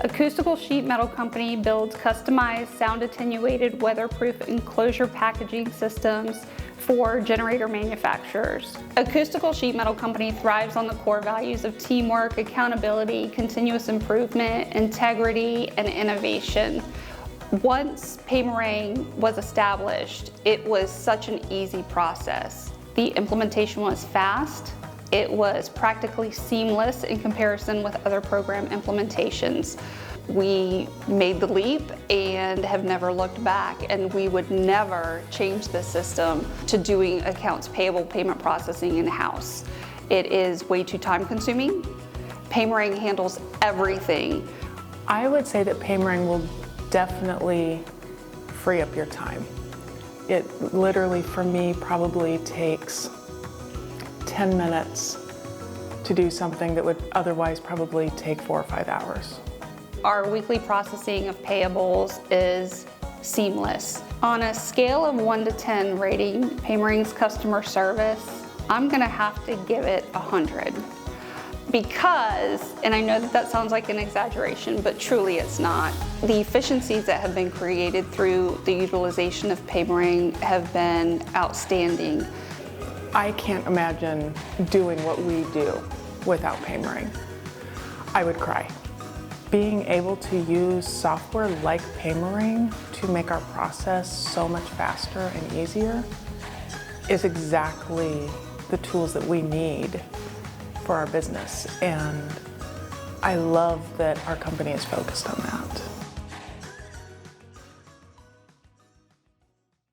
Acoustical Sheet Metal Company builds customized, sound-attenuated, weatherproof enclosure packaging systems for generator manufacturers. Acoustical Sheet Metal Company thrives on the core values of teamwork, accountability, continuous improvement, integrity, and innovation. Once Paymerang was established, it was such an easy process. The implementation was fast. It was practically seamless in comparison with other program implementations. We made the leap and have never looked back, and we would never change the system to doing accounts payable payment processing in-house. It is way too time-consuming. Paymerang handles everything. I would say that Paymerang will definitely free up your time. It literally, for me, probably takes 10 minutes to do something that would otherwise probably take 4 or 5 hours. Our weekly processing of payables is seamless. On a scale of 1 to 10 rating Paymerang's customer service, I'm gonna have to give it 100. Because, and I know that sounds like an exaggeration, but truly it's not, the efficiencies that have been created through the utilization of Paymerang have been outstanding. I can't imagine doing what we do without Paymerang. I would cry. Being able to use software like Paymerang to make our process so much faster and easier is exactly the tools that we need for our business. And I love that our company is focused on that.